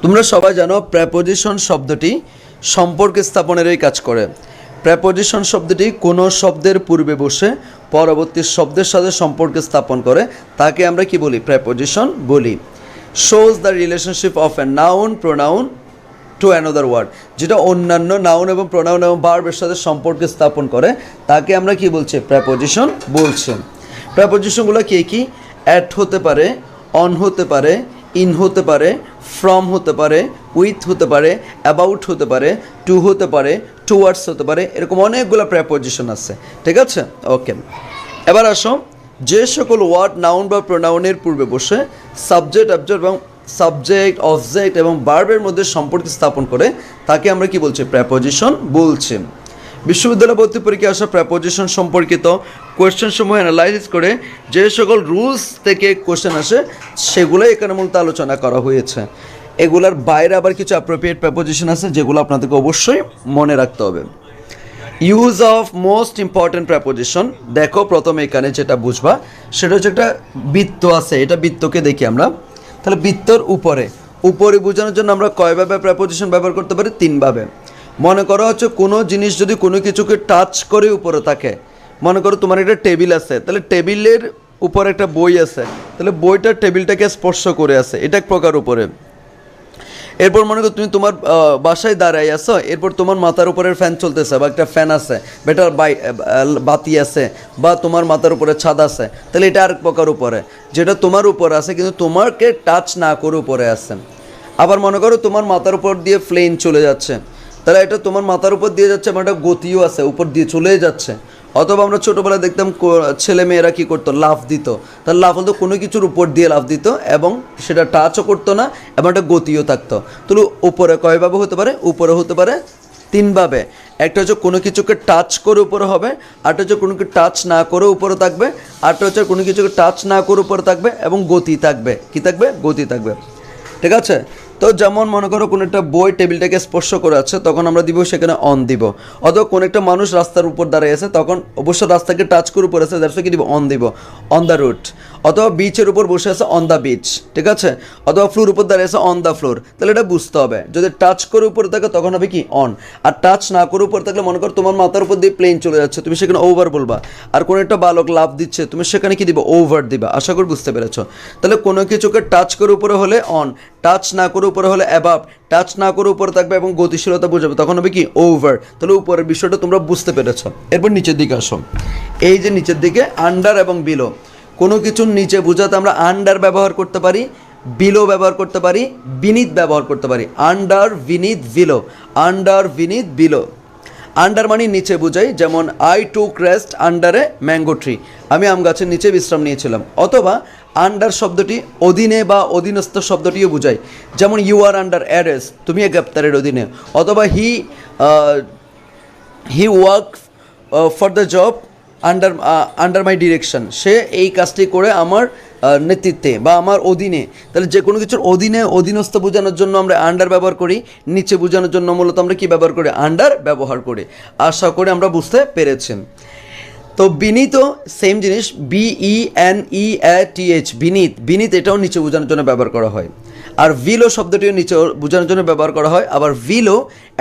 তোমরা সবাই জানো প্রেপোজিশন শব্দটি সম্পর্ক স্থাপনেরই কাজ করে। প্রেপোজিশন শব্দটি কোনো শব্দের পূর্বে বসে পরবর্তী শব্দের সাথে সম্পর্ক স্থাপন করে, তাকে আমরা কি বলি? প্রেপোজিশন বলি। Shows the relationship of a noun pronoun to another word, যেটা অন্যান্য নাউন এবং প্রোনাউন এবং ভার্বের সাথে সম্পর্ক স্থাপন করে, তাকে আমরা কি বলছি? প্রেপোজিশন বলছি। প্রেপোজিশনগুলো কি কি? অ্যাট হতে পারে, অন হতে পারে, ইন হতে পারে, ফ্রম হতে পারে, উইথ হতে পারে, অ্যাবাউট হতে পারে, টু হতে পারে, টুয়ার্ডস হতে পারে, এরকম অনেকগুলো প্রেপোজিশন আছে। ঠিক আছে, ওকে। এবার আসো, যে সকল ওয়ার্ড নাউন বা প্রোনাউনের পূর্বে বসে সাবজেক্ট অবজেক্ট এবং সাবজেক্ট অবজেক্ট এবং ভার্বের মধ্যে সম্পর্ক স্থাপন করে, তাকে আমরা কি বলছি? প্রেপোজিশন বলছি। বিশ্ববিদ্যালয় ভর্তি পরীক্ষায় আসা প্রেপোজিশন সম্পর্কিত কোয়েশ্চেন সমূহ অ্যানালাইসিস করে যে সকল রুলস থেকে কোয়েশ্চেন আসে সেগুলোই এখানে মূলত আলোচনা করা হয়েছে। এগুলার বাইরে আবার কিছু অ্যাপ্রোপ্রিয়েট প্রেপোজিশন আছে যেগুলো আপনাদেরকে অবশ্যই মনে রাখতে হবে। Use of most important preposition. দেখো, প্রথমে এখানে যেটা বুঝবা সেটা হচ্ছে একটা বৃত্ত আছে, এটা বৃত্তকে দেখি আমরা। তাহলে বৃত্তর উপরে বোঝানোর জন্য আমরা কয়ভাবে প্রেপোজিশন ব্যবহার করতে পারি? তিনভাবে। মনে করো হচ্ছে কোনো জিনিস যদি কোনো কিছুকে টাচ করে উপরে থাকে, মনে করো তোমার একটা টেবিল আছে, তাহলে টেবিলের উপরে একটা বই আছে, তাহলে বইটা টেবিলটাকে স্পর্শ করে আছে, এটা এক প্রকার উপরে। এরপর মনে করো তুমি তোমার বাসায় দাঁড়াই আছো, এরপর তোমার মাথার উপরের ফ্যান চলতেছে বা একটা ফ্যান আছে, বেটার বাতি আছে, বা তোমার মাথার উপরে ছাদ আছে, তাহলে এটা আরেক প্রকার উপরে, যেটা তোমার উপরে আছে কিন্তু তোমাকে টাচ না করে উপরে আছে। আবার মনে করো তোমার মাথার উপর দিয়ে প্লেন চলে যাচ্ছে, তাহলে এটা তোমার মাথার উপর দিয়ে যাচ্ছে এবং একটা গতিও আছে, উপর দিয়ে চলে যাচ্ছে। অথবা আমরা ছোটোবেলায় দেখতাম ছেলে মেয়েরা কী করতো? লাফ দিত। তাহলে লাফ হতো কোনো কিছুর উপর দিয়ে লাফ দিত এবং সেটা টাচও করতো না এবং একটা গতিও থাকতো। তাহলে উপরে কয়ভাবে হতে পারে? উপরে হতে পারে তিনভাবে। একটা হচ্ছে কোনো কিছুকে টাচ করে উপরে হবে, আরটা হচ্ছে কোনো কিছু টাচ না করে উপরে থাকবে, আরটা হচ্ছে কোনো কিছুকে টাচ না করে উপরে থাকবে এবং গতি থাকবে। কী থাকবে? গতি থাকবে। ঠিক আছে, তো যেমন মনে করো কোনো একটা বই টেবিলটাকে স্পর্শ করে আছে, তখন আমরা দিব সেখানে অন দিব। অথবা কোনো একটা মানুষ রাস্তার উপর দাঁড়িয়ে আছে, তখন অবশ্য রাস্তাকে টাচ করে উপর আছে, দ্যাটস কি দিব? অন দিব, অন দ্য রুট। অথবা বিচের উপর বসে আছে, অন দ্য বিচ। ঠিক আছে, অথবা ফ্লোর উপর দাঁড়িয়ে আছে, অন দ্য ফ্লোর। তাহলে এটা বুঝতে হবে, যদি টাচ করে উপরে থাকে তখন হবে কি? অন। আর টাচ না করে উপরে থাকলে মনে করো তোমার মাথার উপর দিয়ে প্লেন চলে যাচ্ছে, তুমি সেখানে ওভার বলবা। আর কোনো একটা বালক লাফ দিচ্ছে, তুমি সেখানে কি দিব? ওভার দিবা। আশা করি বুঝতে পেরেছো। তাহলে কোনো কিছুকে টাচ করে উপরে হলে অন, টাচ না করে উপরে হলে অ্যাবাভ, টাচ না করে উপরে থাকবে এবং গতিশীলতা বোঝাবে, তখন হবে কি? ওভার। তাহলে উপরের বিষয়টা তোমরা বুঝতে পেরেছো। এরপর নিচের দিকে আসো। এই যে নিচের দিকে আন্ডার এবং বিলো, কোনো কিছুর নিচে বোঝাতে আমরা আন্ডার ব্যবহার করতে পারি, বিলো ব্যবহার করতে পারি, বিনিত ব্যবহার করতে পারি। Under, beneath, below. Under, beneath, below. Under মানে নিচে বোঝাই, যেমন I took rest under a mango tree, আমি আম গাছের নিচে বিশ্রাম নিয়েছিলাম। অথবা আন্ডার শব্দটি অধীনে বা অধীনস্থ শব্দটিও বোঝায়, যেমন ইউ আর আন্ডার অ্যারেস্ট, তুমি গ্রেপ্তারের অধীনে। অথবা he work for the job under my direction, সে এই কাজটি করে আমার নেতৃত্বে বা আমার অধীনে। তাহলে যে কোনো কিছুর অধীনে, অধীনস্থ বোঝানোর জন্য আমরা আন্ডার ব্যবহার করি, নিচে বোঝানোর জন্য মূলত আমরা কী ব্যবহার করি? আন্ডার ব্যবহার করি। আশা করি আমরা বুঝতে পেরেছেন। তো বিনীত সেম জিনিস, BENEATH, বিনীত। বিনীত এটাও নিচে বোঝানোর জন্য ব্যবহার করা হয়। আর ভিলো শব্দটিও নিচে বোঝানোর জন্য ব্যবহার করা হয়। আবার ভিলো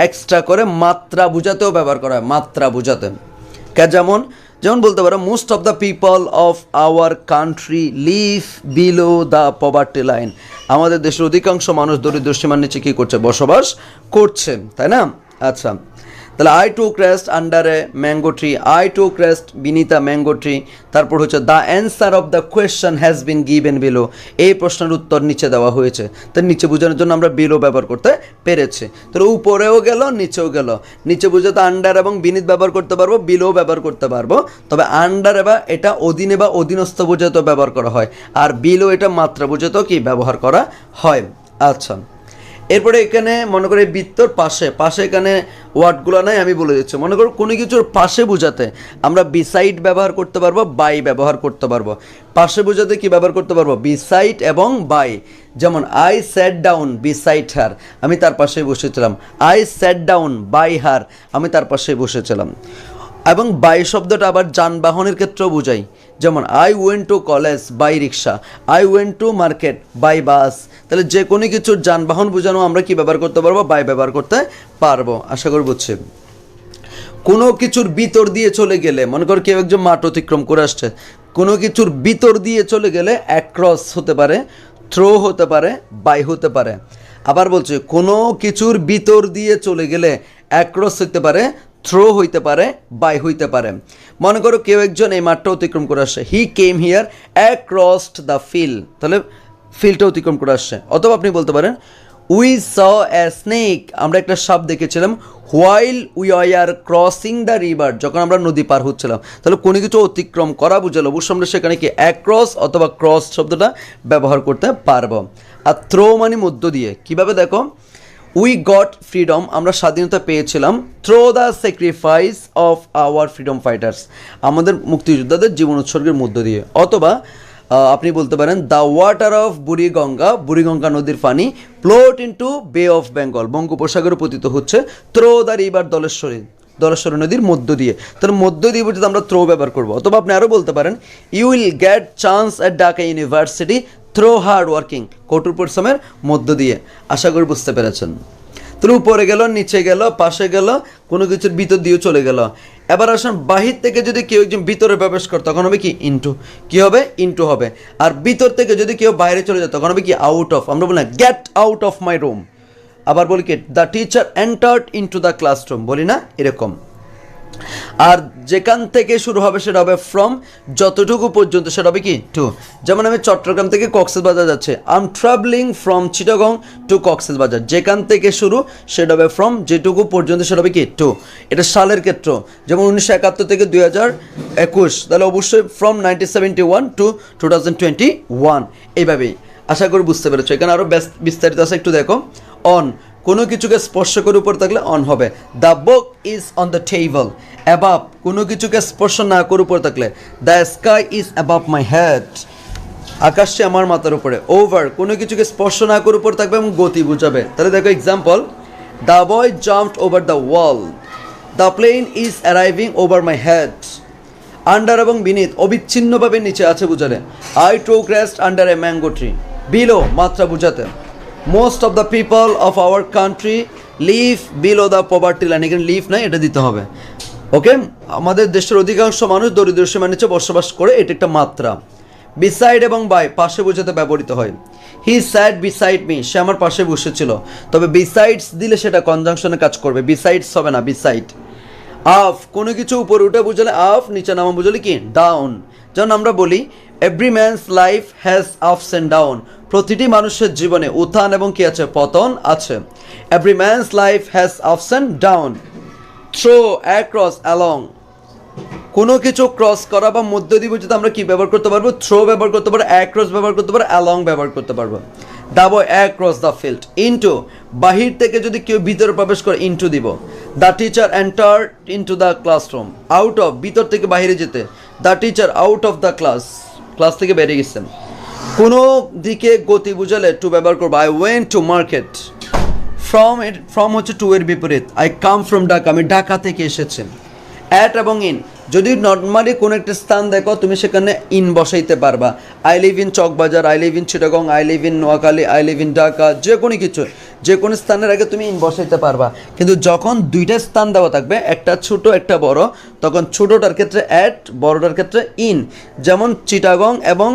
এক্সট্রা করে মাত্রা বোঝাতেও ব্যবহার করা হয়, মাত্রা বোঝাতে। যেমন বলতে পারো, most of the people of our country live below the poverty line, আমাদের দেশের অধিকাংশ মানুষ দরিদ্র সীমার নিচে কী করছে? বসবাস করছে, তাই না? আচ্ছা, তাহলে I took rest under a mango tree, I took rest Binita mango tree. তারপর হচ্ছে the answer of the question has been given below, এই প্রশ্নের উত্তর নিচে দেওয়া হয়েছে। তাই নিচে বোঝানোর জন্য আমরা বিলো ব্যবহার করতে পেরেছি। তাহলে উপরেও গেল, নিচেও গেল। নিচে বোঝাতে আন্ডার এবং বিনিত ব্যবহার করতে পারবো, বিলো ব্যবহার করতে পারবো। তবে আন্ডার বা এটা অধীনে বা অধীনস্থ বোঝাতেও ব্যবহার করা হয়, আর বিলো এটা মাত্রা বোঝাতেও কি ব্যবহার করা হয়। আচ্ছা, এরপরে এখানে মনে করো বৃত্তর পাশে এখানে ওয়ার্ডগুলো নাই, আমি বলে দিচ্ছি। মনে করো কোনো কিছুর পাশে বোঝাতে আমরা বিসাইড ব্যবহার করতে পারবো, বাই ব্যবহার করতে পারবো। পাশে বোঝাতে কি ব্যবহার করতে পারবো? বিসাইড এবং বাই। যেমন I sat down beside her, আমি তার পাশেই বসেছিলাম। I sat down by her, আমি তার পাশেই বসেছিলাম। এবং বাই শব্দটা আবার যানবাহনের ক্ষেত্রেও বোঝাই, যেমন I went to college by rickshaw, I went to market by bus. তাহলে যে কোনো কিছুর যানবাহন বোঝানো আমরা কি ব্যবহার করতে পারবো? বাই ব্যবহার করতে পারবো। আশা করি বুঝছি। কোনো কিছুর ভিতর দিয়ে চলে গেলে, মনে করো কেউ একজন মাঠ অতিক্রম করে আসছে, কোনো কিছুর ভিতর দিয়ে চলে গেলে অ্যাক্রস হতে পারে, থ্রো হতে পারে, বাই হতে পারে। আবার বলছে কোনো কিছুর ভিতর দিয়ে চলে গেলে অ্যাক্রস হতে পারে, থ্রো হইতে পারে, বাই হইতে পারে। মনে করো কেউ একজন এই মাঠটা অতিক্রম করে আসছে, হি কেম হিয়ার অ্যাক্রসড দ্য ফিল্ড, তাহলে ফিল্ডটা অতিক্রম করে আসছে। অথবা আপনি বলতে পারেন উই স এ স্নেক, আমরা একটা সাপ দেখেছিলাম, while we are crossing the river, যখন আমরা নদী পার হচ্ছিলাম। তাহলে কোনো কিছু অতিক্রম করা বুঝালো, অবশ্যই আমরা সেখানে কি অ্যাক্রস অথবা ক্রস শব্দটা ব্যবহার করতে পারবো। আর থ্রো মানে মধ্য দিয়ে। কিভাবে দেখো, উই গট ফ্রিডম, আমরা স্বাধীনতা পেয়েছিলাম, through the sacrifice of our freedom fighters, আমাদের মুক্তিযোদ্ধাদের জীবন উৎসর্গের মধ্য দিয়ে। অথবা আপনি বলতে পারেন the water of Buriganga, Buriganga নদীর পানি float into bay of Bengal, বঙ্গোপসাগরে পতিত হচ্ছে, through the river Dhaleshwari, Dhaleshwari নদীর মধ্য দিয়ে। তাহলে মধ্য দিয়ে বুঝতে আমরা থ্রো ব্যবহার করবো। অথবা আপনি আরও বলতে পারেন you will get chance at Dhaka university through hard working, কঠোর পরিশ্রমের মধ্য দিয়ে। আশা করি বুঝতে পেরেছেন। তাহলে উপরে গেল, নিচে গেল, পাশে গেল, কোনো কিছুর ভিতর দিয়েও চলে গেল। এবার আসুন, বাহির থেকে যদি কেউ একজন ভিতরে প্রবেশ করে তখন হবে কি? ইনটু। কি হবে? ইনটু হবে। আর ভিতর থেকে যদি কেউ বাইরে চলে যায় তখন হবে কি? Out of. আমরা বলি না get out of my room, আবার বলি কি the teacher entered into the classroom, বলি না এরকম। আর যেখান থেকে শুরু হবে সেটা হবে ফ্রম, যতটুকু পর্যন্ত সেটা হবে কি? টু। যেমন আমি চট্টগ্রাম থেকে কক্সবাজার যাচ্ছে, I am travelling from Chittagong to Cox's Bazar, যেখান থেকে শুরু সেটা হবে ফ্রম, যেটুকু পর্যন্ত সেটা হবে কি? টু। এটা সালের ক্ষেত্র, যেমন 1971 থেকে 2021, তাহলে অবশ্যই ফ্রম 1971 টু 2021, এইভাবেই। আশা করি বুঝতে পেরেছো। এখানে আরও বিস্তারিত আছে, একটু দেখো। অন, কোনো কিছুকে স্পর্শ করে উপর থাকলে অন হবে। The book is on the table, above, কোনো কিছুকে স্পর্শ না করে উপর থাকলে the sky is above my head, আকাশে আমার মাথার উপরে। ওভার, কোনো কিছুকে স্পর্শ না করে উপর থাকবে এবং গতি বুঝাবে। তাহলে দেখো example, the boy jumped over the wall, the plane is arriving over my head. Under এবং বিনিথ, অবিচ্ছিন্নভাবে নিচে আছে বুঝালে। I took rest under a mango tree, below, মাত্রা বুঝাতে। Most of the people of our country live below the poverty line, এখানে live নাই, এটা দিতে হবে। ওকে, আমাদের দেশের অধিকাংশ মানুষ দরিদ্র সীমার নিচে বসবাস করে, এটা একটা মাত্রা। বিসাইড এবং বাই, পাশে বোঝাতে ব্যবহৃত হয়। হি স্যাড বিসাইড মি, সে আমার পাশে বসেছিল। তবে বিসাইডস দিলে সেটা কনজাংশনে কাজ করবে, বিসাইডস হবে না, বিসাইড। আপ, কোনো কিছু উপরে উঠে বুঝালে আপ, নিচে নামা বুঝালে কি? ডাউন। যেমন আমরা বলি every man's life has ups and down, প্রতিটি মানুষের জীবনে উত্থান এবং কি আছে? পতন আছে। Every man's life has ups and down. Through, across, along, কোনো কিছু ক্রস করা বা মধ্য দিয়ে বুঝতে আমরা কি ব্যবহার করতে পারবো? থ্রো ব্যবহার করতে পারবো, অ্যাক্রস ব্যবহার করতে পারবো, অ্যালং ব্যবহার করতে পারবো। The boy across the field. Into, বাহির থেকে যদি কেউ ভিতরে প্রবেশ করে ইনটু দিব। The teacher enter into the classroom. Out of, ভিতর থেকে বাহিরে যেতে। The teacher out of the class, class থেকে বেরিয়ে গেছেন। কোনো দিকে গতি বুঝালে টু ব্যবহার করবো। I went to market. From হচ্ছে টু এর বিপরীত। আই কাম ফ্রম ঢাকা, আমি ঢাকা থেকে এসেছি। অ্যাট এবং ইন, যদি নর্মালি কোনো একটা স্থান দেখো তুমি সেখানে ইন বসাইতে পারবা। I live in Chawkbazar, I live in Chittagong, I live in Noakhali, I live in Dhaka, যে কোনো কিছু, যে কোনো স্থানের আগে তুমি ইন বসাইতে পারবা। কিন্তু যখন দুইটা স্থান দেওয়া থাকবে, একটা ছোট একটা বড়, তখন ছোটোটার ক্ষেত্রে অ্যাট, বড়টার ক্ষেত্রে ইন। যেমন চিটাগং এবং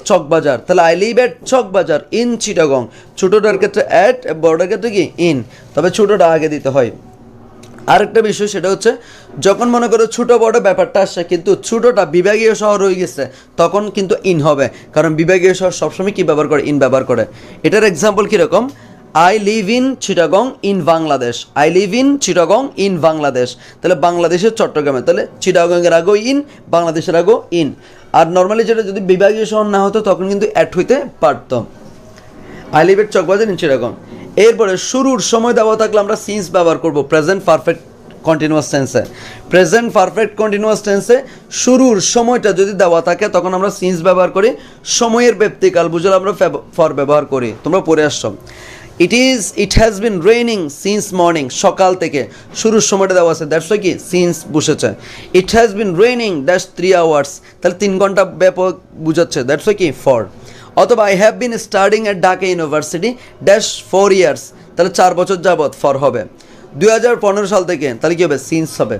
চকবাজার, তাহলে I live at Chawkbazar in Chittagong. ছোটোটার ক্ষেত্রে অ্যাট, বড়টার ক্ষেত্রে কি? ইন। তবে ছোটোটা আগে দিতে হয়। আরেকটা বিষয় সেটা হচ্ছে যখন মনে করো ছোটো বড় ব্যাপারটা আসছে কিন্তু ছোটোটা বিভাগীয় শহর হয়ে গেছে, তখন কিন্তু ইন হবে, কারণ বিভাগীয় শহর সবসময় কী ব্যবহার করে? ইন ব্যবহার করে। এটার এক্সাম্পল কীরকম? I live in Chittagong in Bangladesh, I live in Chittagong in Bangladesh. তাহলে বাংলাদেশের চট্টগ্রামে, তাহলে চিটাগংয়ের আগেও ইন, বাংলাদেশের আগেও ইন। আর নর্মালি যেটা যদি বিভাগীয় শহর না হতো তখন কিন্তু অ্যাড হইতে পারত। I live at Chawkbazar in Chittagong. এরপরে শুরুর সময় দেওয়া থাকলে আমরা সিন্স ব্যবহার করব প্রেজেন্ট পারফেক্ট কন্টিনিউয়াস টেন্সে। প্রেজেন্ট পারফেক্ট কন্টিনিউয়াস টেন্সে শুরুর সময়টা যদি দেওয়া থাকে তখন আমরা সিন্স ব্যবহার করি। সময়ের ব্যক্তিকাল বুঝলে আমরা ফর ব্যবহার করি, তোমরা পড়ে আসছো। It has been raining since morning, সকাল থেকে, শুরুর সময়টা দেওয়া আছে, দ্যাটস ওয়াই কি সিন্স বসেছে। It has been raining dash 3 hours, তাহলে 3 ঘন্টা ব্যাপক বুঝাচ্ছে, দ্যাটস ওয়াই কি ফর। অথবা I have been studying at Dhaka university dash 4 years, তাহলে 4 বছর যাবৎ ফর হবে। 2015 সাল থেকে, তাহলে কী হবে সিন্স হবে।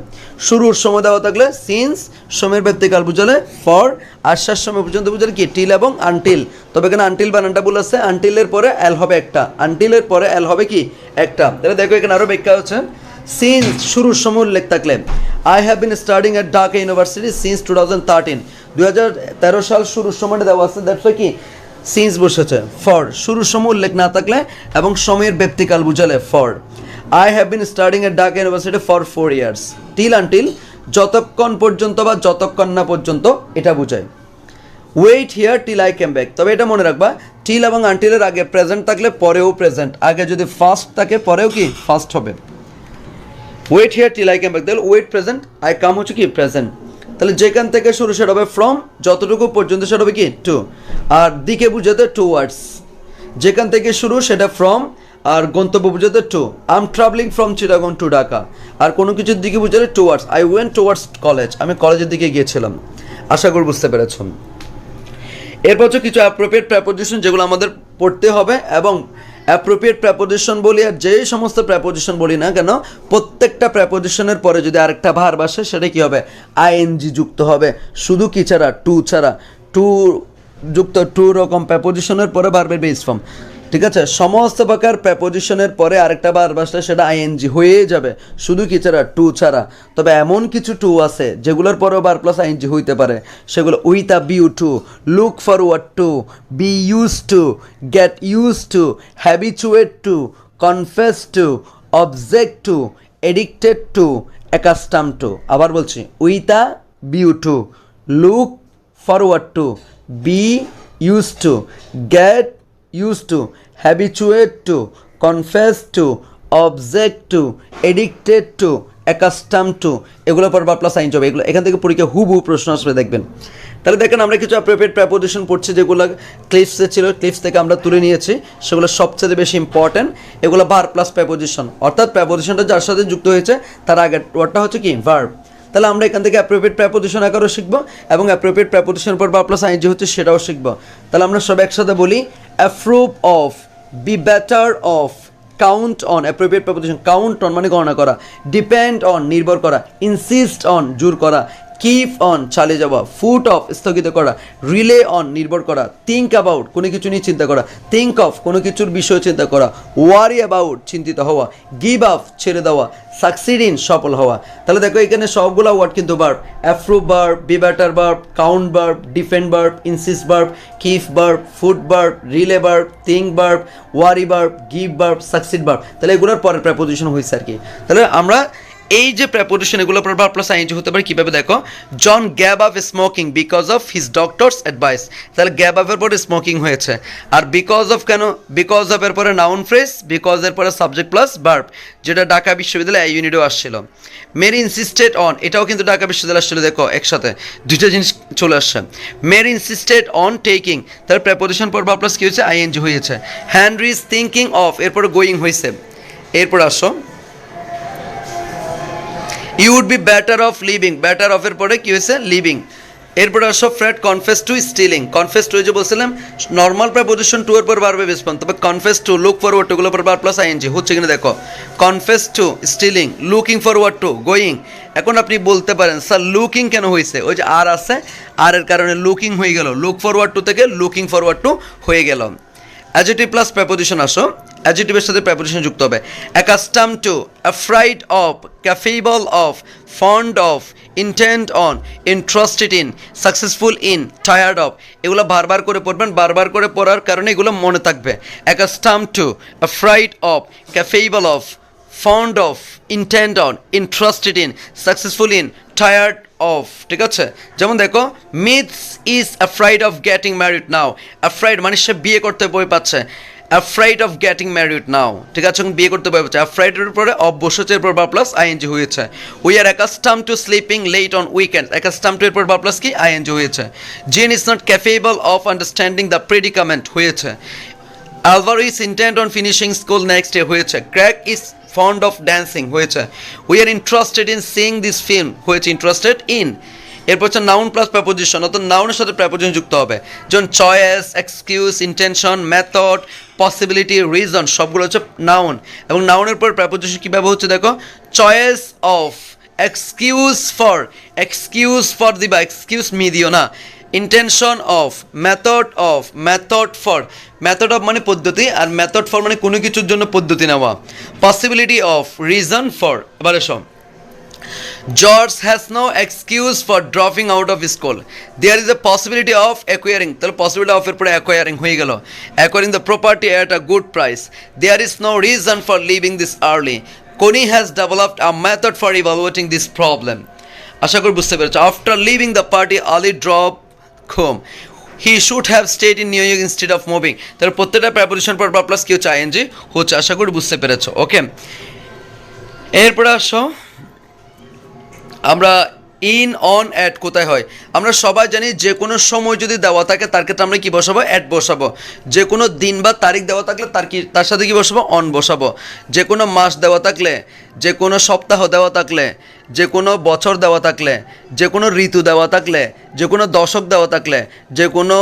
শুরুর সময় দেওয়া থাকলে সিন্স, সময়ের ব্যক্তিকাল বুঝালে ফর, আর শেষ সময় পর্যন্ত বুঝালে কি টিল এবং আনটিল। তবে এখানে আনটিল বানানটা ভুল আছে, আনটিলের পরে এল হবে একটা, আনটিলের পরে এল হবে কি একটা। তাহলে দেখো এখানে আরও ব্যাখ্যা হচ্ছে, সিন্স শুরুর সময় উল্লেখ থাকলে I have been studying at Dhaka university since 2013, 2013 সাল শুরুর সময়টা দেওয়া আছে, দ্যাটস ওয়াই কি সিন্স বসেছে। ফর শুরুর সময় উল্লেখ না থাকলে এবং সময়ের ব্যক্তিকাল বুঝালে for. I have been studying at Dhaka University for 4 years. Till until, যতক্ষণ পর্যন্ত বা যতক্ষণ না পর্যন্ত, এটা বোঝায়। Wait here till I came back, তবে এটা মনে রাখবা টিল এবং আনটিলের আগে প্রেজেন্ট থাকলে পরেও প্রেজেন্ট, আগে যদি ফার্স্ট থাকে পরেও কি ফার্স্ট হবে। Wait here till I came back, তাহলে ওয়েট প্রেজেন্ট, আই কাম হচ্ছে কি প্রেজেন্ট। তাহলে যেখান থেকে শুরু সেটা হবে ফ্রম, যতটুকু পর্যন্ত সেটা হবে কি টু, আর দিকে বুঝাতে টুয়ার্ডস। যেখান থেকে শুরু সেটা ফ্রম, আর গন্তব্য বুঝাতে to. I am travelling from Chittagong to Dhaka, আর কোনো কিছুর দিকে বুঝালে towards. I went towards college, আমি কলেজের দিকে গিয়েছিলাম। আশা করি বুঝতে পেরেছ। এরপর হচ্ছে কিছু অ্যাপ্রোপ্রিয়েট প্রেপোজিশন যেগুলো আমাদের পড়তে হবে, এবং অ্যাপ্রোপ্রিয়েট প্রেপোজিশন বলি আর যেই সমস্ত প্রেপোজিশন বলি না কেন, প্রত্যেকটা প্রেপোজিশনের পরে যদি আরেকটা ভার্ব আসে সেটা কী হবে আইএনজি যুক্ত হবে, শুধু কি ছাড়া টু ছাড়া, টু যুক্ত টু রকম প্রেপোজিশনের পরে ভার্বের বেস ফর্ম, ঠিক আছে। সমস্ত প্রকার প্রেপোজিশনের পরে আরেকটা ভার্ব আসলে সেটা আইএনজি হয়ে যাবে, শুধু কি ছাড়া টু ছাড়া। তবে এমন কিছু টু আছে যেগুলোর পরেও ভার্ব প্লাস আইএনজি হইতে পারে, সেগুলো with a view to, look forward to, be used to, get used to, habituate to, confess to, object to, addicted to, accustom to. আবার বলছি, with a view to, look forward to, be used to, get used to, habituate to, confess to, object to, addicted to, accustomed to, এগুলো পর verb plus ING হবে। এগুলো এখান থেকে পরীক্ষা হুবহু প্রশ্ন আসবে দেখবেন। তাহলে দেখেন আমরা কিছু অ্যাপ্রোপ্রিয়েট প্রেপোজিশন পড়ছি যেগুলো ক্লিপসে ছিল, ক্লিপস থেকে আমরা তুলে নিয়েছি, সেগুলো সবচেয়ে বেশি ইম্পর্টেন্ট। এগুলো ভার্ব প্লাস প্রেপোজিশন, অর্থাৎ প্রেপোজিশনটা যার সাথে যুক্ত হয়েছে তার আগের ওয়ার্ডটা হচ্ছে কি ভার্ব। তাহলে আমরা এখান থেকে অ্যাপ্রোপ্রিয়েট প্রেপোজিশন আকারও শিখবো, এবং অ্যাপ্রোপ্রিয়েট প্রেপোজিশনের পর ভার্ব প্লাস আইএনজি হচ্ছে সেটাও শিখবো। তাহলে আমরা সব একসাথে বলি, approve of, B better of, count on, appropriate preposition count on মানে গণনা করা, ডিপেন্ড অন নির্ভর করা, ইনসিস্ট অন জোর করা, কিপ অন চালিয়ে যাওয়া, ফুট অফ স্থগিত করা, রিলে অন নির্ভর করা, থিঙ্ক অ্যাবাউট কোনো কিছু নিয়ে চিন্তা করা, থিঙ্ক অফ কোনো কিছুর বিষয়ে চিন্তা করা, ওয়ারি অ্যাবাউট চিন্তিত হওয়া, গিভ আপ ছেড়ে দেওয়া, সাকসিড ইন সফল হওয়া। তাহলে দেখো এখানে সবগুলো ওয়ার্ড কিন্তু verb, approve verb, be better verb, count verb, defend verb, insist verb, keep verb, foot verb, relay verb, think verb, worry verb, give verb, succeed verb. তাহলে এগুলোর পরের প্রেপোজিশন হয়েছে আর কি। তাহলে আমরা এই যে প্রেপোজিশন এগুলো পর ভার্ব প্লাস আইএনজি হতে পারে কীভাবে দেখো, John gave up smoking because of his doctor's advice, তাহলে গ্যাভ আপের পরে স্মোকিং হয়েছে। আর বিকজ অফ কেন, বিকজ অফ এর পরে নাউন ফ্রেজ, বিকজ এর পরে সাবজেক্ট প্লাস ভার্ব, যেটা ঢাকা বিশ্ববিদ্যালয়ে এই ইউনিটেও আসছিল। মেরি ইনসিস্টেড অন, এটাও কিন্তু ঢাকা বিশ্ববিদ্যালয় আসছিল, দেখো একসাথে দুইটা জিনিস চলে আসছে। মেরি ইনসিস্টেড অন টেকিং, তার প্রেপোজিশন পর ভার্ব প্লাস কী হয়েছে আইএনজি হয়েছে। হেনরি ইজ থিঙ্কিং অফ, এরপরে গোয়িং হয়েছে। এরপর আসো, you would be better off living, better অফের পরে কী হয়েছে লিভিং। এরপরে আসো, Fred confess to stealing, confess to যে বলছিলাম নর্মাল প্রেপোজিশন টু এর পর ভার্বে বেস ফর্ম, তবে confess to, look forward to গুলোর পর ভার্ব প্লাস আইএনজি হচ্ছে কিনা দেখো, confess to stealing, looking forward to going. এখন আপনি বলতে পারেন স্যার লুকিং কেন হয়েছে, ওই যে আর আছে, আর এর কারণে লুকিং হয়ে গেল, লুক ফরওয়ার্ড টু থেকে লুকিং ফরওয়ার্ড টু হয়ে গেল। অ্যাডজেক্টিভ প্লাস প্রেপোজিশন আসো, অ্যাডজেক্টিভের সাথে প্রেপোজিশন যুক্ত হবে। Accustom to, afraid of, capable of, fond of, intent on, interested in, successful in, tired of. এগুলো বারবার করে পড়বেন, বারবার করে পড়ার কারণে এগুলো মনে থাকবে। Accustom to, afraid of, capable of, fond of, intent on, interested in, successful in, tired of, ঠিক আছে। যেমন দেখো, মিথস is afraid of getting married now, afraid মানে সে বিয়ে করতে ভয় পাচ্ছে, afraid of getting married now, ঠিক আছে, এখন বিয়ে করতে ভয় পাচ্ছে। অ্যাফ্রাইডের উপরে অফ বসেছে, এরপর ভার্ব প্লাস আইএনজি হয়েছে। We are accustom to sleeping late on weekend, accustom to এরপর ভার্ব প্লাস কি আইএনজি হয়েছে। Jane is not capable of understanding the predicament হয়েছে। Alvaro is intent on finishing school next day হয়েছে। Craig is fond of dancing হয়েছে। We are interested in seeing this film হয়েছে interested in. এরপর হচ্ছে noun plus preposition, অর্থাৎ নাউনের সাথে preposition যুক্ত হবে, যেমন choice, excuse, intention, method, possibility, reason সবগুলো হচ্ছে নাউন। এবং নাউনের পর প্রেপোজিশন কীভাবে হচ্ছে দেখো, চয়েস অফ, এক্সকিউজ ফর দিবা, এক্সকিউজ মি দিও না, ইন্টেনশন অফ, মেথড ফর মানে পদ্ধতি, আর মেথড ফর মানে কোনো কিছুর জন্য পদ্ধতি নেওয়া, পসিবিলিটি অফ, রিজন ফর। এবারে সব George has no excuse for dropping out of school. There is a possibility of acquiring. তাহলে possibility of এর পরে acquiring হয়ে গেল, acquiring the property at a good price. There is no reason for leaving this early. Connie has developed a method for evaluating this problem. আশা করি বুঝতে পেরেছো। After leaving the party, Ali drove home. He should have stayed in New York instead of moving. তাহলে প্রত্যেকটা preposition পর plus কি হচ্ছে ING হচ্ছে। আশা করি বুঝতে পেরেছো। ওকে, এরপরে আসো আমরা ইন, অন, অ্যাট কোথায় হয়। আমরা সবাই জানি যে কোনো সময় যদি দেওয়া থাকে তার ক্ষেত্রে আমরা কি বসাবো, অ্যাট বসাবো। যে কোনো দিন বা তারিখ দেওয়া থাকলে তার সাথে কি বসাবো, অন বসাবো। যে কোনো মাস দেওয়া থাকলে, যে কোনো সপ্তাহ দেওয়া থাকলে, যে কোনো বছর দেওয়া থাকলে, যে কোনো ঋতু দেওয়া থাকলে, যে কোনো দশক দেওয়া থাকলে, যে কোনো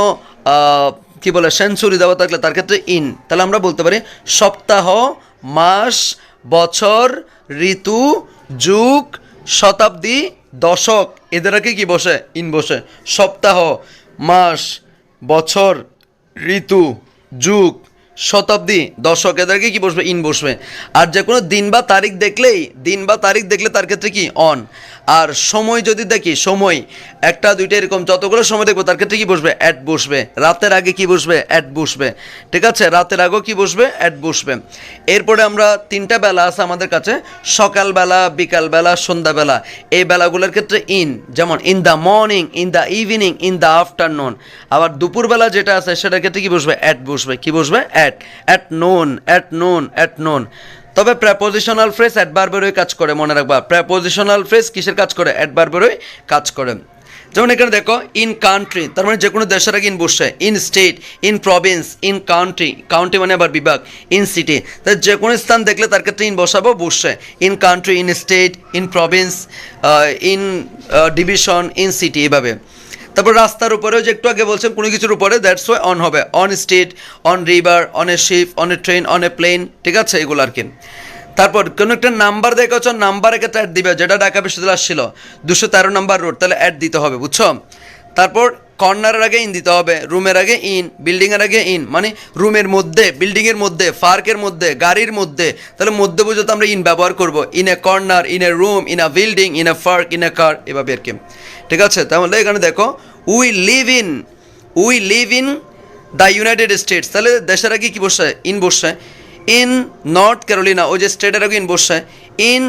কি বলে সেঞ্চুরি দেওয়া থাকলে তার ক্ষেত্রে ইন। তাহলে আমরা বলতে পারি সপ্তাহ, মাস, বছর, ঋতু, যুগ, শতাব্দী, দশক, এদের আগে কি বসে, ইন বসে। সপ্তাহ, মাস, বছর, ঋতু, যুগ, শতাব্দী, দশক, এদেরকে কি বসবে, ইন বসবে। আর যে কোনো দিন বা তারিখ দেখলে তার ক্ষেত্রে কি অন। আর সময় যদি দেখি, সময় একটা দুইটা এরকম যতগুলো সময় দেখবো তার ক্ষেত্রে কি বসবে, অ্যাট বসবে। রাতের আগে কি বসবে, অ্যাট বসবে। ঠিক আছে, রাতের আগেও কি বসবে, অ্যাট বসবে। এরপরে আমরা তিনটা বেলা আছে আমাদের কাছে, সকালবেলা, বিকালবেলা, সন্ধ্যাবেলা। এই বেলাগুলোর ক্ষেত্রে ইন, যেমন in the morning, in the evening, in the afternoon. আবার দুপুরবেলা যেটা আছে সেটার ক্ষেত্রে কি বসবে, অ্যাট বসবে। কি বসবে, অ্যাট নোন। তবে প্রেপোজিশনাল ফ্রেজ অ্যাডভার্বেরই কাজ করে, মনে রাখবা। প্রেপোজিশনাল ফ্রেজ কিসের কাজ করে, অ্যাডভার্বেরই কাজ করে। যেমন এখানে দেখো ইন কান্ট্রি, তার মানে যে কোনো দেশের আগে ইন বসে। In state, in Province, in county মানে আবার বিভাগ, ইন সিটি। তাই যে কোনো স্থান দেখলে তার ক্ষেত্রে ইন বসাবো, বসে। In country, in state, in Province, in division, in city, এভাবে। তারপর রাস্তার উপরেও যে একটু আগে বলছেন কোনো কিছুর উপরে, দ্যাটস ওয়াই অন হবে। On street, on river, on a ship, on a train, on a plane. ঠিক আছে, এগুলো আর কি। তারপর কোনো একটা নাম্বার দেখা হচ্ছে, নাম্বারের ক্ষেত্রে অ্যাড দিবে, যেটা ঢাকা বিশ্ববিদ্যালয় আসছিল 213 নম্বর রোড, তাহলে অ্যাড দিতে হবে, বুঝছো। তারপর কর্নারের আগে ইন দিতে হবে, রুমের আগে ইন, বিল্ডিংয়ের আগে ইন, মানে রুমের মধ্যে, বিল্ডিংয়ের মধ্যে, পার্কের মধ্যে, গাড়ির মধ্যে, তাহলে মধ্যে বুঝতে আমরা ইন ব্যবহার করবো। In a corner, in a room, in a building, in a park, in a car, এভাবে আর কি। ঠিক আছে, তাহলে এখানে দেখো we live in the United States, তাহলে দেশের আগে কি বসে, ইন বসে। ইন নর্থ ক্যারোলিনা, ওই যে স্টেটের আগে ইন বসে। ইন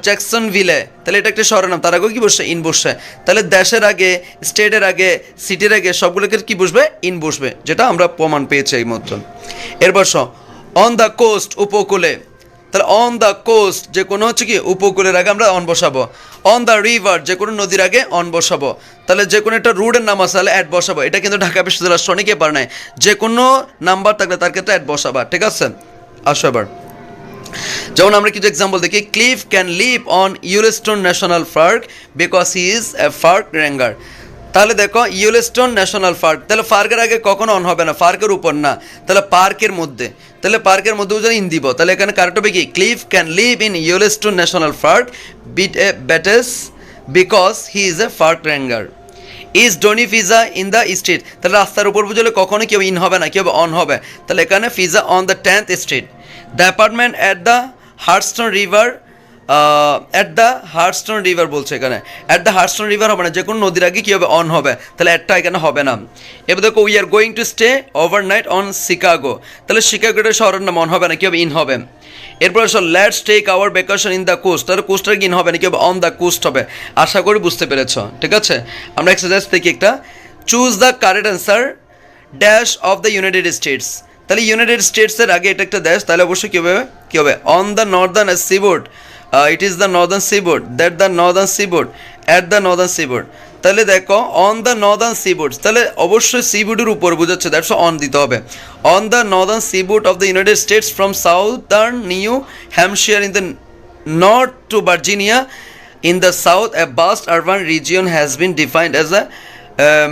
জ্যাকসনভিলে, তাহলে এটা একটা শহরের নাম, তার আগেও কি বসে, ইন বসে। তাহলে দেশের আগে, স্টেটের আগে, সিটির আগে সবগুলোকে কি বসবে, ইন বসবে, যেটা আমরা প্রমাণ পেয়েছি এই মতন। এরপর অন দ্য কোস্ট, উপকূলে, তাহলে অন দ্য কোস্ট যে কোনো হচ্ছে কি উপকূলের আগে আমরা অন বসাবো। অন দ্য রিভার যে কোনো নদীর আগে অন বসাবো। তাহলে যে কোনো একটা রোডের নাম আছে তাহলে অ্যাড বসাবো। এটা কিন্তু ঢাকা বিশ্ববিদ্যালয় অনেকে পারে নাই, যে কোনো নাম্বার থাকলে তার ক্ষেত্রে অ্যাড বসাবা। ঠিক আছে, আসো এবার যেমন আমরা কিছু এক্সাম্পল দেখি। Cliff can live on Yellowstone National Park because he is a park ranger. তাহলে দেখো ইয়েলোস্টোন ন্যাশনাল পার্ক, তাহলে পার্কের আগে কখনো অন হবে না, পার্কের উপর না, তাহলে পার্কের মধ্যে, তাহলে পার্কের মধ্যেও যদি ইন দিব, তাহলে এখানে কারেক্ট হবে কি, Cliff can live in Yellowstone National Park because he is a park ranger. Is Donnie pizza in the street, তাহলে রাস্তার উপর বুঝলে কখনো কেউ ইন হবে না, কেউ অন হবে, তাহলে এখানে pizza on the 10th street. The apartment at the Hearthstone River, বলছে এখানে অ্যাট দ্য হার্টস্টোন রিভার হবে না, যে কোনো নদীর আগে কী হবে, অন হবে, তাহলে অ্যাডটা এখানে হবে না। এবার দেখো we are going to stay overnight on Chicago, তাহলে শিকাগোটা শহরের নাম, অন হবে না, কী হবে, ইন হবে। এরপরে let's take our vacation in the coast, তাহলে কোস্টার ইন হবে না, কী হবে, অন দ্য কোস্ট হবে। আশা করি বুঝতে পেরেছ। ঠিক আছে, আমরা এক্সারসাইজ থেকে একটা choose the correct answer dash of the United States, তাহলে ইউনাইটেড স্টেটসের আগে এটা একটা দেশ, তাহলে অবশ্যই কী হবে, on the northern seaboard, it is the northern seaboard, that the northern seaboard, at the northern seaboard, তাহলে দেখো অন দ্য নর্দার্ন সিবোর্ড, তাহলে অবশ্যই সিবোর্ডের উপর বোঝাচ্ছে, দ্যাটস অন দিতে হবে। On the northern seaboard of the United States from southern New Hampshire in the north to Virginia in the south, a vast urban region has been defined as a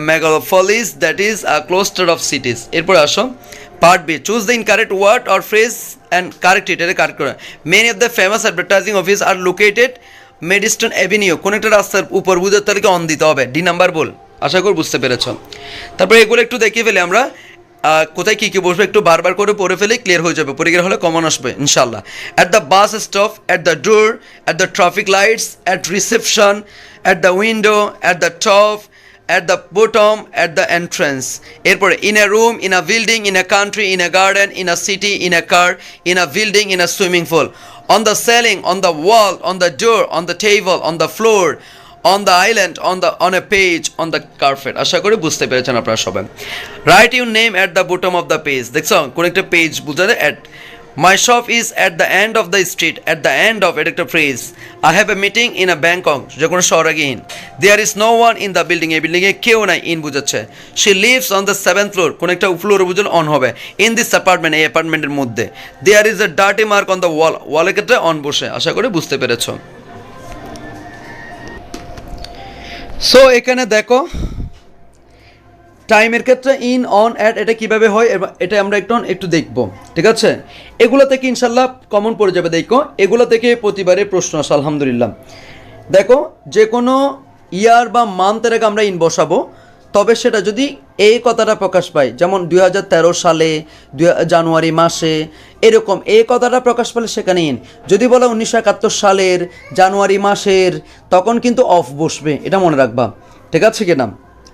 megalopolis, that is a cluster of cities. এরপর আসো part B, choose the incorrect word or phrase and correct it, এটা correct করে। Many of the famous advertising office are located Madison Avenue, কোন একটা রাস্তার উপর বুঝে তাহলে অন দিতে হবে, ডি নাম্বার বল। আশা করি বুঝতে পেরেছ। তারপরে এগুলো একটু দেখিয়ে ফেলে আমরা কোথায় কী কী বসবে, একটু বারবার করে পড়ে ফেলে ক্লিয়ার হয়ে যাবে, পরীক্ষা হলে কমন আসবে ইনশাল্লাহ। At the bus stop, at the door, at the traffic lights, at reception, at the window, at the top, at the bottom, at the entrance. এরপরে in a room, in a building, in a country, in a garden, in a city, in a car, in a building, in a swimming pool, on the ceiling, on the wall, on the door, on the table, on the floor, on the island, on a page, on the carpet. আশা করি বুঝতে পেরেছেন আপনারা সবাই। Write your name at the bottom of the page. দেখছো কোন একটা page বুঝাতে at my shop is at the end of the street, at the end of এটা একটা phrase. I have a meeting in a Bangkok, যে কোনো শহরে গিয়ে in. There is no one in the building, এই বিল্ডিংয়ে কেউ নাই, ইন বুঝাচ্ছে। She lives on the 7th floor, কোন একটা ফ্লোরে বুঝলে অন হবে। In this apartment, এই অ্যাপার্টমেন্টের মধ্যে। There is a dirty mark on the wall, ওয়ালের ক্ষেত্রে অন বসে। আশা করি বুঝতে পেরেছো। সো এখানে দেখো টাইমের ক্ষেত্রে ইন, অন, অ্যাট এটা কীভাবে হয় এটা আমরা একটু দেখব, ঠিক আছে। এগুলো থেকে ইনশাল্লাহ কমন পড়ে যাবে। দেখো এগুলো থেকে প্রতিবারে প্রশ্ন আসে আলহামদুলিল্লাহ। দেখো যে কোনো ইয়ার বা মান্থের আগে আমরা ইন বসাবো, তবে সেটা যদি এই কথাটা প্রকাশ পায়, যেমন 2013 সালে জানুয়ারি মাসে, এরকম এই কথাটা প্রকাশ পেলে সেখানে ইন। যদি বলে 1971 সালের জানুয়ারি মাসের, তখন কিন্তু অফ বসবে, এটা মনে রাখবা, ঠিক আছে কি না?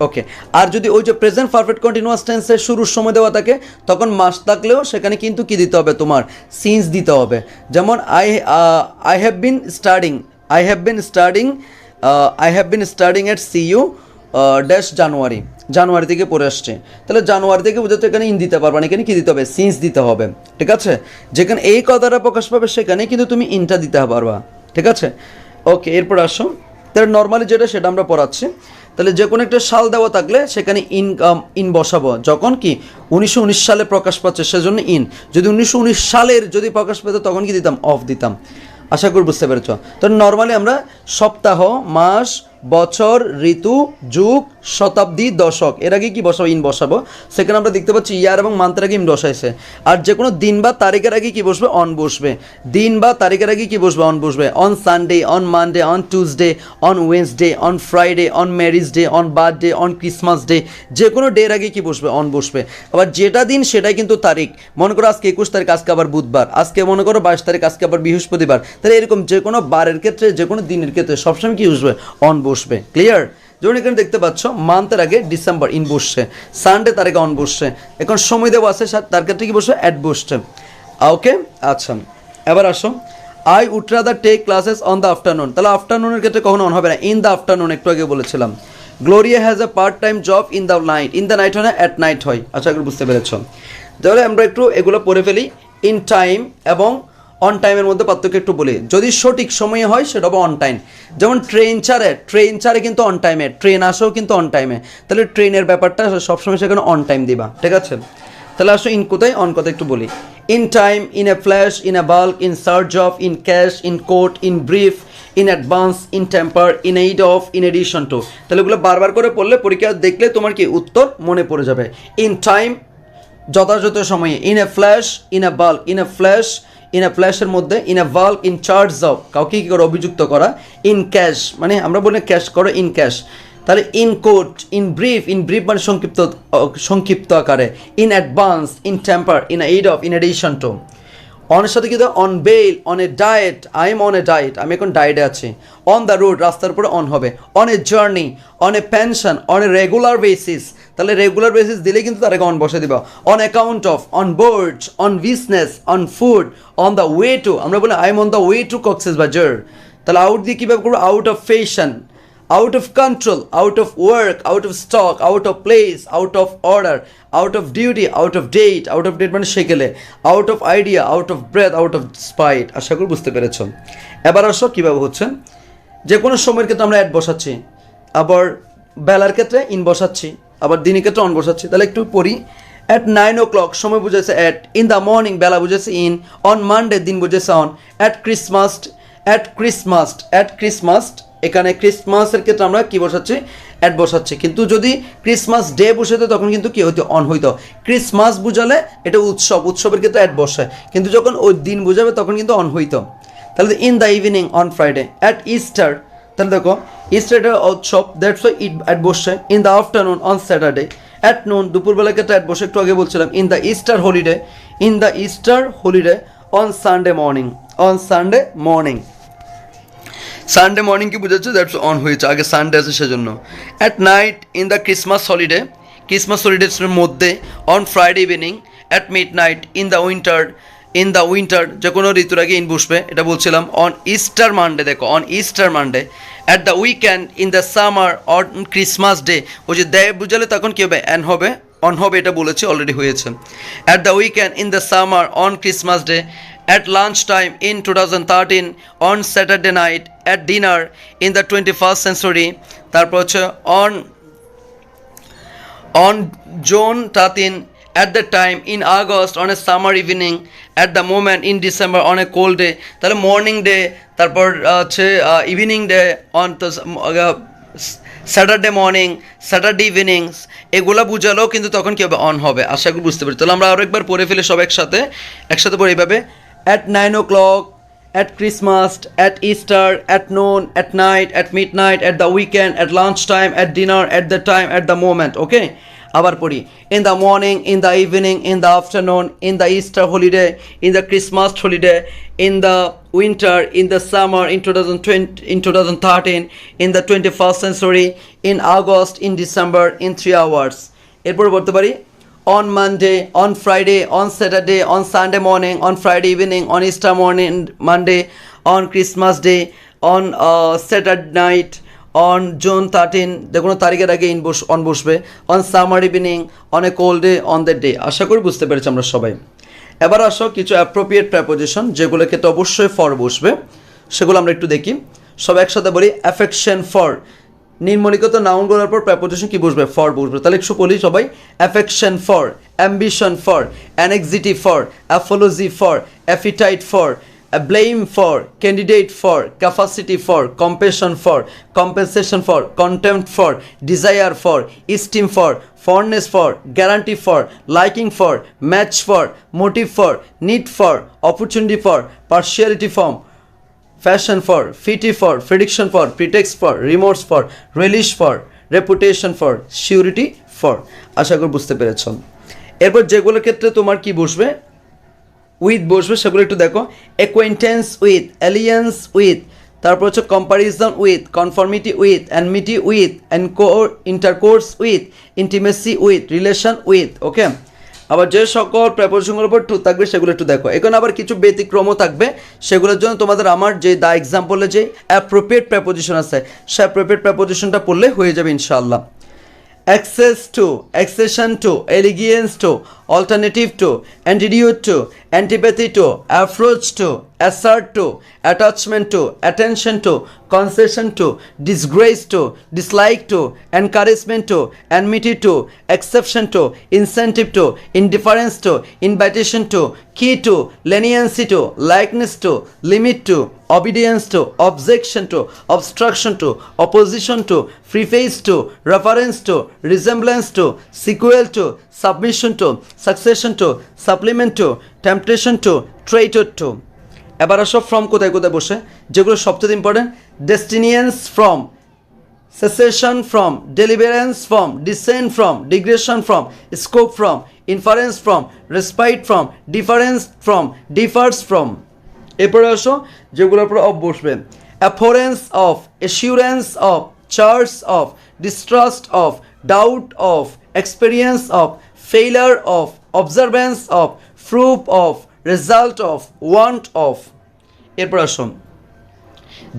ওকে। আর যদি ওই যে প্রেজেন্ট পারফেক্ট কন্টিনিউয়াস টেন্সের শুরুর সময় দেওয়া থাকে, তখন মাস থাকলেও সেখানে কিন্তু কি দিতে হবে, তোমার সিন্স দিতে হবে। যেমন I have been studying at CU dash January থেকে পড়ে আসছে, তাহলে জানুয়ারি থেকে বুঝাতে এখানে ইন দিতে পারবা না, এখানে কী দিতে হবে, সিন্স দিতে হবে, ঠিক আছে। যেখানে এই কথাটা প্রকাশ পাবে সেখানে কিন্তু তুমি ইনটা দিতে পারবা, ঠিক আছে। ওকে, এরপর আসো, তাহলে নর্মালি যেটা সেটা আমরা পড়াচ্ছি। তাহলে যে কোনো একটা সাল দেওয়া থাকলে সেখানে ইন বসাবো, যখন কি 1919 সালে প্রকাশ পাচ্ছে সেজন্য ইন। যদি 1919 সালের যদি প্রকাশ পেত তখন কি দিতাম, অফ দিতাম। আশা করি বুঝতে পেরেছ। তো নর্মালি আমরা সপ্তাহ, মাস, বছর, ঋতু, যুগ, শতাব্দী, দশক এর আগে কি বসাবো, ইন বসাবো। সেখানে আমরা দেখতে পাচ্ছি ইয়ার এবং মান্থের আগে ইন বসাইছে। আর যে কোনো দিন বা তারিখের আগে কি বসবে, অন বসবে। দিন বা তারিখের আগে কি বসবে, অন বসবে। On Sunday, on Monday, on Tuesday, on Wednesday, on Friday, on marriage day, on birthday, on Christmas day, যে কোনো ডের আগে কি বসবে, অন বসবে। আবার যেটা দিন সেটাই কিন্তু তারিখ। মনে করো আজকে 21 তারিখ, আজকে আবার বুধবার, আজকে মনে করো 22 তারিখ, আজকে আবার বৃহস্পতিবার। তাহলে এরকম যে কোনো বারের ক্ষেত্রে, যে কোনো দিনের ক্ষেত্রে সবসময় কি বসবে, অন বসবে। ক্লিয়ার? যেমন এখানে দেখতে পাচ্ছ মান্থের আগে ডিসেম্বর, ইন বসছে। সানডে তার আগে অন বসছে। এখন সময় দেওয়া আছে, তার ক্ষেত্রে কি বসবে, অ্যাট বসছে। ওকে, আচ্ছা এবার আসো, I would rather take classes on the afternoon, তাহলে আফটারনুনের ক্ষেত্রে কখনো অন হবে না, ইন দ্য আফটারনুন একটু আগে বলেছিলাম। Gloria has a part time job in the night, in the night হয় না, অ্যাট নাইট হয়। আশা করি বুঝতে পেরেছ। তাহলে আমরা একটু এগুলো পড়ে ফেলি। ইন টাইম এবং অন টাইমের মধ্যে পার্থক্য একটু বলি। যদি সঠিক সময়ে হয় সেটা হবে অন টাইম। যেমন ট্রেন ছাড়ে কিন্তু অন টাইমে, ট্রেন আসেও কিন্তু অন টাইমে। তাহলে ট্রেনের ব্যাপারটা সবসময় সেখানে অন টাইম দিবা, ঠিক আছে। তাহলে আসো ইন কোথায়, অন কথা একটু বলি। In time, in a flash, in a bulk, in search of, in cash, in court, in brief, in advance, in temper, in aid of, in addition to. তাহলে এগুলো বারবার করে পড়লে পরীক্ষা দেখলে তোমার কি উত্তর মনে পড়ে যাবে। ইন টাইম যথাযথ সময়ে, in a flash, in a bulk, in a flash, in a ফ্ল্যাশের মধ্যে, in a bulk, in charge of কাউকে কী করে অভিযুক্ত করা, ইন ক্যাশ মানে আমরা বলি ক্যাশ করো, ইন ক্যাশ। তাহলে ইন কোর্ট, ইন ব্রিফ মানে সংক্ষিপ্ত আকারে, in advance, in temper, in aid of, in addition to. অনের সাথে কি on bail, on a diet, I am on a diet, আমি এখন ডায়েটে আছি। অন দ্য রোড, রাস্তার উপরে অন হবে। On a journey, on a pension, on a regular basis, তাহলে রেগুলার বেসিস দিলে কিন্তু তার আগে অন বসে দিবা। On account of, on board, on business, on food, on the way to, আমরা বলি I am on the way to Cox's বাজার। তাহলে আউট দিয়ে কীভাবে করবো, out of fashion, out of control, out of work, out of stock, out of place, out of order, out of duty, out of date মানে সেকেলে, out of idea, out of breath, out of spite। আশা করি বুঝতে পেরেছ। এবার আসো কীভাবে হচ্ছে, যে কোনো সময়ের ক্ষেত্রে আমরা অ্যাড বসাচ্ছি। আবার বেলার ক্ষেত্রে ইন বসাচ্ছি, আবার দিনের ক্ষেত্রে অন বসাচ্ছি। তাহলে একটু পড়ি। অ্যাট 9 o'clock সময় বুঝেছে অ্যাট, ইন দ্য মর্নিং বেলা বুঝেছে ইন, অন মানডে দিন বুঝেছে অন, অ্যাট ক্রিসমাস এখানে ক্রিসমাসের ক্ষেত্রে আমরা কি বসাচ্ছি, অ্যাট বসাচ্ছি। কিন্তু যদি ক্রিসমাস ডে বসাতো তখন কিন্তু কি হইতো, অন হইতো। ক্রিসমাস বুঝালে এটা উৎসবের ক্ষেত্রে অ্যাট বসে, কিন্তু যখন ওই দিন বুঝাবে তখন কিন্তু অন হইতো। তাহলে in the evening on Friday, at Easter, তাহলে দেখো ইস্টার এটা উৎসব, দ্যাটস ওয়াই ইট অ্যাট বসে। In the afternoon on Saturday, at noon দুপুরবেলার ক্ষেত্রে অ্যাট বসে, একটু আগে বলছিলাম। In the Easter holiday on Sunday morning কি বুঝাচ্ছে, দ্যাটস অন হয়েছে, আগে সানডে আছে সেজন্য। At night in the Christmas হলিডের মধ্যে, on Friday evening, at midnight in the winter যে কোনো ঋতুর আগে ইন বসবে, এটা বলছিলাম। On Easter Monday, at the weekend in the summer on Christmas day, ওই যে দেয় বুঝালে তখন কী হবে, অন হবে, এটা বলেছি অলরেডি হয়েছে। At the weekend in the summer on Christmas day, at lunchtime in 2013, on Saturday night, at dinner in the 21st century, তারপর হচ্ছে on June 13, at the time in August, on a summer evening, at the moment in December, on a cold day। তাহলে morning day, তারপর হচ্ছে evening day, on Saturday morning, Saturday evenings, এগুলো বুঝালেও কিন্তু তখন কী হবে, on হবে। আশা করি বুঝতে পারি। তাহলে আমরা আরও একবার পড়ে ফেলি সব একসাথে পড়ে এইভাবে। At 9 o'clock, at Christmas, at Easter, at noon, at night, at midnight, at the weekend, at lunchtime, at dinner, at the time, at the moment. Okay? আবার পড়ি। In the morning, in the evening, in the afternoon, in the Easter holiday, in the Christmas holiday, in the winter, in the summer, in 2013, in the 21st century, in August, in December, in 3 hours. এরপর বলতে পারি on Monday, on Friday, on Saturday, on Sunday morning, on Friday evening, on Easter morning, Monday, on Christmas Day, on Saturday night, on June 13, কোনো তারিখের আগে on বসবে, on summer evening, on a cold day, on that day। আশা করি বুঝতে পেরেছি আমরা সবাই। এবার আসো কিছু অ্যাপ্রোপ্রিয়েট প্রেপোজিশন যেগুলো ক্ষেত্রে অবশ্যই ফর বসবে, সেগুলো আমরা একটু দেখি। সব একসাথে বলি। অ্যাফেকশন ফর, নিম্নলিখিত নাউনগুলোর পর প্রেপোজিশন কি বসবে, ফর বসবে। তাহলে একটু বলি সবাই। Affection for, ambition for, anxiety for, apology for, appetite for, blame for, candidate for, capacity for, compassion for, compensation for, contempt for, desire for, esteem for, fondness for, guarantee for, liking for, match for, motive for, need for, opportunity for, partiality for, fashion for, fitty for, prediction for, pretext for, remorse for, relish for, reputation for, surety for। আশা করি বুঝতে পেরেছ। এরপর যেগুলোর ক্ষেত্রে তোমার কি বসবে, with বসবে, সেগুলো একটু দেখো। অ্যাকোয়েন্টেন্স উইথ, অ্যালিয়েন্স উইথ, তারপর হচ্ছে comparison with, conformity with, enmity with, intercourse with, intimacy with, relation with. Okay? আবার যে সকল প্রেপোজিশনগুলোর উপর টু থাকবে সেগুলো একটু দেখো। এখানে আবার কিছু ব্যতিক্রমও থাকবে, সেগুলোর জন্য তোমাদের আমার যে দ্য এক্সাম্পলে যে অ্যাপ্রোপ্রিয়েট প্রেপোজিশন আছে সে অ্যাপ্রোপ্রিয়েট প্রেপোজিশনটা পড়লে হয়ে যাবে ইনশাআল্লাহ। Access to, accession to, allegiance to, alternative to, antidote to, antipathy to, approach to, assent to, attachment to, attention to, concession to, disgrace to, dislike to, encouragement to, enmity to, exception to, incentive to, indifference to, invitation to, key to, leniency to, likeness to, limit to, obedience to, objection to, obstruction to, opposition to, preface to, reference to, resemblance to, sequel to, submission to, succession to, supplement to, temptation to, traitor to। এবার আসো from কোথায় কোথায় বসে, যেগুলো সবচেয়ে important. Desistance from, cessation from, deliverance from, descent from, digression from, scope from, inference from, respite from, difference from, differs from। এরপরে আসো যেগুলোর পর অফ বসবে। Abhorrence of, assurance of, charge of, distrust of, doubt of, experience of, failure of, observance of, proof of, result of, want of. এরপর আসো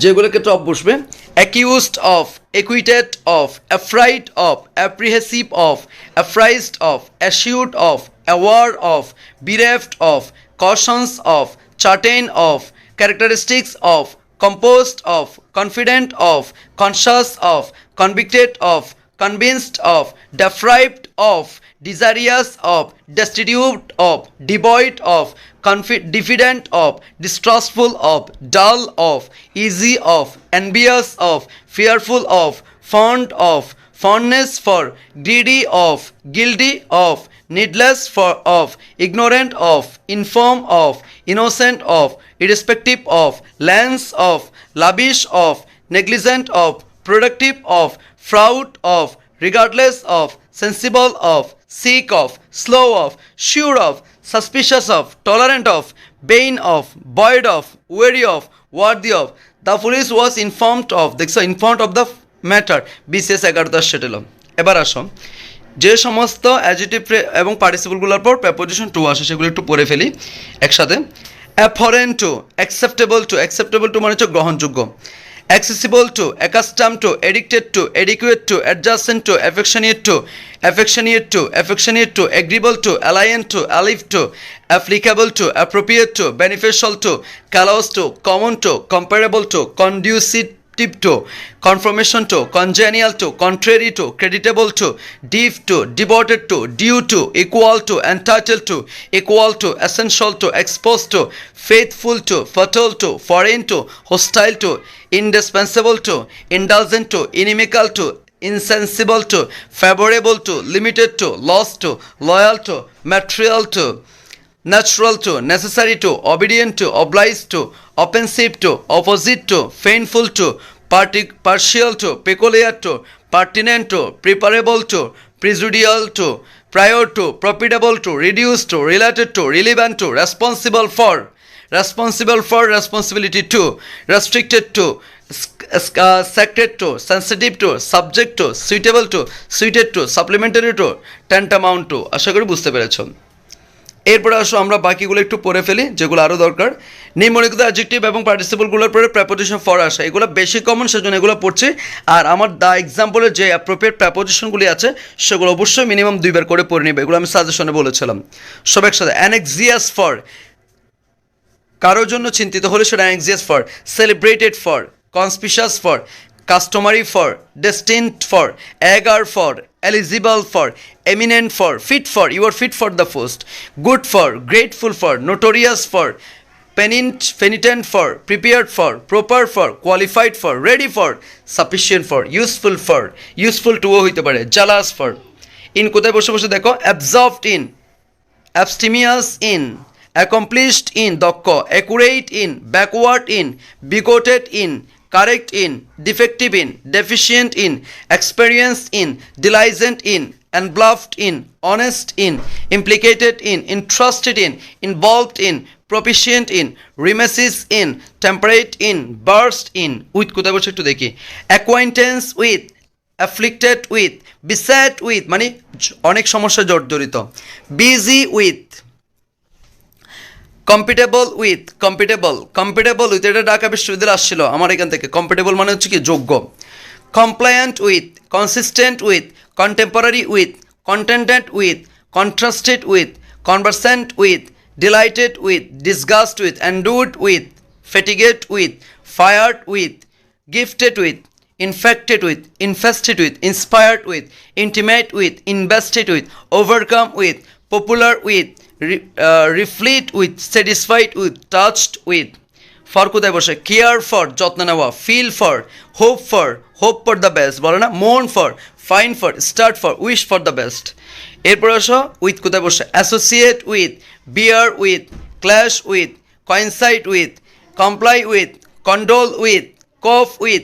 যেগুলোর ক্ষেত্রে of বসবে। Accused of, acquitted of, afraid of, apprehensive of, apprised of, assured of, aware of, bereaved of, cautious of, certain of, characteristics of, composed of, confident of, conscious of, convicted of, convinced of, deprived of, desirous of, destitute of, devoid of, diffident of, distrustful of, dull of, easy of, envious of, fearful of, fond of, fondness for, greedy of, guilty of, needless for of, ignorant of, infirm of, innocent of, irrespective of, lens of, lavish of, negligent of, productive of, proud of, regardless of, sensible of, sick of, slow of, sure of, suspicious of, tolerant of, vain of, void of, weary of, worthy of. The police was informed of, দেখছো informed of the matter. BCS 11 settle. এবার আসো যে সমস্ত adjective এবং পার্টিসিপলগুলোর পর preposition two আসে সেগুলো একটু পড়ে ফেলি একসাথে। অ্যাফরেন্ট টু, অ্যাকসেপ্টেবল টু মানে হচ্ছে গ্রহণযোগ্য। accessible to, accustomed to, addicted to, adequate to, adjacent to, affectionate to, agreeable to, alliant to, alive to, applicable to, appropriate to, beneficial to, callous to, common to, comparable to, conducive to, confirmation to, congenial to, contrary to, creditable to, deep to, devoted to, due to, equal to, entitled to, equal to, essential to, exposed to, faithful to, fertile to, foreign to, hostile to, indispensable to, indulgent to, inimical to, insensible to, favorable to, limited to, lost to, loyal to, material to, natural to, necessary to, obedient to, obliged to, offensive to, opposite to, painful to, partial to, peculiar to, pertinent to, preparable to, prejudicial to, prior to, profitable to, reduced to, related to, relevant to, responsible for, responsibility to, restricted to, sacred to, sensitive to, subject to, suitable to, suited to, supplementary to, tantamount to। আশা করি বুঝতে পেরেছো। এরপরে আসো আমরা বাকিগুলো একটু পড়ে ফেলি যেগুলো আরও দরকার। নিম্নলিখিত অ্যাডজেক্টিভ এবং পার্টিসিপলগুলোর পরে প্রেপোজিশন ফর আসে, এগুলো বেশি কমন সেজন্য এগুলো পড়ছি। আর আমার দ্য এক্সাম্পলের যে অ্যাপ্রোপ্রিয়েট প্রেপোজিশনগুলি আছে সেগুলো অবশ্যই মিনিমাম 2 বার করে পড়ে নিবে, এগুলো আমি সাজেশনে বলেছিলাম। সব একসাথে। অ্যানেক্সিয়াস ফর, কারোর জন্য চিন্তিত হলে সেটা anxious for. Celebrated for, conspicuous for, customary for, destined for, eager for, eligible for, eminent for, fit for, you are fit for the post, good for, grateful for, notorious for, penitent for, prepared for, proper for, qualified for, ready for, sufficient for, useful to হইতে পারে, jealous for। In কোথায় বসে বসে দেখো, absorbed in, abstemious in, accomplished in দক্ষ, accurate in, backward in, bigoted in, correct in, defective in, deficient in, experienced in, diligent in, enveloped in, honest in, implicated in, interested in, involved in, proficient in, reminisce in, temperate in, burst in। With কোথায় বসে একটু দেখি। acquaintance with, afflicted with, beset with মানে অনেক সমস্যা জর্জরিত, busy with, compatible with, compatible with এটা ঢাকা বিশ্ববিদ্যালয়ে আসছিল আমার এখান থেকে। কম্পিটেবল মানে হচ্ছে কি যোগ্য। Compliant with, consistent with, contemporary with, contented with, contrasted with, conversant with, delighted with, disgust with, endured with, fatigued with, fired with, gifted with, infected with, infested with, inspired with, intimate with, invested with, overcome with, popular with, reflect with, satisfied with, touched with। For কোথায় বসে, care for যত্ন নেওয়া, feel for, hope for the best বলে না, mourn for, fine for, start for, wish for the best. এরপর আসো with কোথায় বসে, associate with, bear with, clash with, coincide with, comply with, condole with, cope with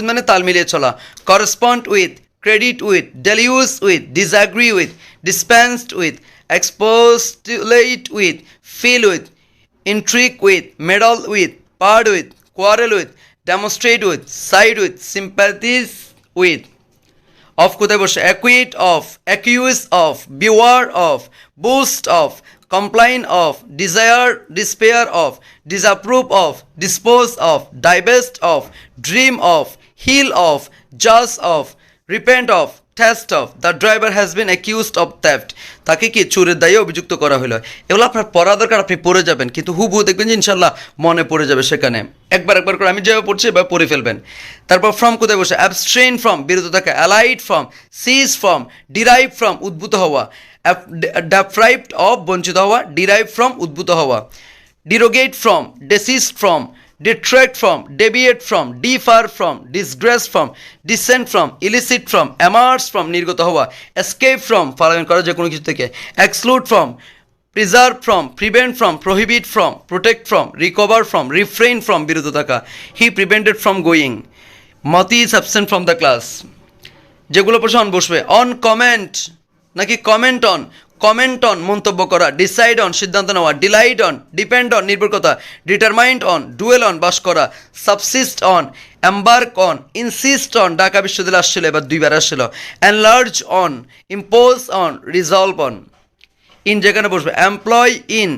মানে তাল মিলিয়ে চলা, correspond with, credit with, deluge with, disagree with, dispensed with, expostulate with, feel with, intrigue with, meddle with, part with, quarrel with, demonstrate with, side with, sympathize with। Of কোথায় বসে, acquit of, accuse of, beware of, boast of, complain of, desire, despair of, disapprove of, dispose of, divest of, dream of, heal of, judge of, repent of, test of, the driver has been accused of theft, তাকে কি চোরের দায়ে অভিযুক্ত করা হলো। এগুলো আপনার পড়া দরকার, আপনি পড়ে যাবেন, কিন্তু হুবহু দেখবেন যে ইনশাল্লাহ মনে পড়ে যাবে সেখানে। একবার করে আমি যেভাবে পড়ছি এভাবে পড়ে ফেলবেন। তারপর ফ্রম কোথায় বসে, অ্যাবস্ট্রেন ফ্রম বিরত থাকা, allied from, cease from, derive from উদ্ভূত হওয়া, ডেপ্রাইভড অফ বঞ্চিত হওয়া, ডিরাইভ ফ্রম উদ্ভূত হওয়া, derogate from, desist from, detract from, deviate from, differ from, disgrace from, dissent from, illicit from, emerge from নির্গত হওয়া, escape from পলায়ন করা যে কোনো কিছু থেকে, exclude from, preserve from, prevent from, prohibit from, protect from, recover from, refrain from বিরত থাকা, he prevented from going, Mati is absent from the class। যেগুলো প্রশ্ন বসবে, on comment নাকি কমেন্ট অন, কমেন্ট অন মন্তব্য করা, ডিসাইড অন সিদ্ধান্ত নেওয়া, ডিলাইড অন ডিপেন্ড অন নির্ভর করা, ডিটারমাইন্ড অন ডুয়েল অন বাস করা, subsist on embark on, insist on Dhaka বিশ্ববিদ্যালয়ে আসছিল, এবার 2 বার আসছিল, enlarge on, impose on, resolve on. In যেখানে বসবে, employ in,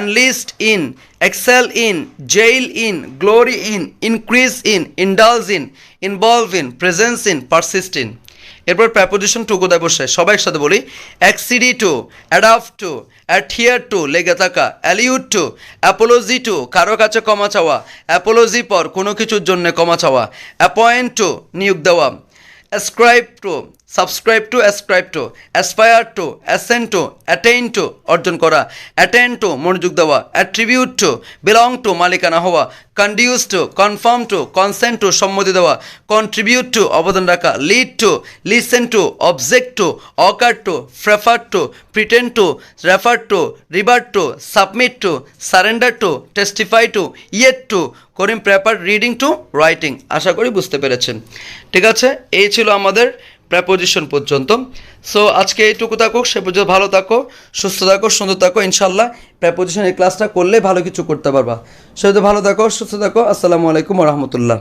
enlist in, excel in, jail in, glory in, increase in, indulge in, involve in, presence in, persist in. এরপর preposition to কোথায় বসে, সবাই একসাথে বলি, accede to, adapt to, adhere to লেগে থাকা, অ্যালিউড টু, অ্যাপোলজি টু কারো কাছে ক্ষমা চাওয়া, অ্যাপোলজি পর কোনো কিছুর জন্য ক্ষমা চাওয়া, অ্যাপয়েন্ট টু নিয়োগ দেওয়া, ascribe to, subscribe to, ascribe to, aspire to, assent to, attain to অর্জন করা, অ্যাটেন্ড টু মনোযোগ দেওয়া, অ্যাট্রিবিউট টু বিলং টু মালিকানা হওয়া, conduce to confirm to consent to সম্মতি দেওয়া, কন্ট্রিবিউট টু অবদান রাখা, lead to listen to, object to, occur to, prefer to, pretend to, refer to, revert to, submit to, surrender to, testify to, yield to, Karim prefer reading to writing. আশা করি বুঝতে পেরেছেন। ঠিক আছে, এই ছিল আমাদের প্রেপোজিশন পর্যন্ত। সো আজকে এইটুকু থাকুক, সে পর্যন্ত ভালো থাকো, সুস্থ থাকো, সুন্দর থাকো। ইনশাল্লাহ প্রেপোজিশন এই ক্লাসটা করলে ভালো কিছু করতে পারবা। সে ভালো থাকো, সুস্থ থাকো। আসসালামু আলাইকুম ওয়া রাহমাতুল্লাহ।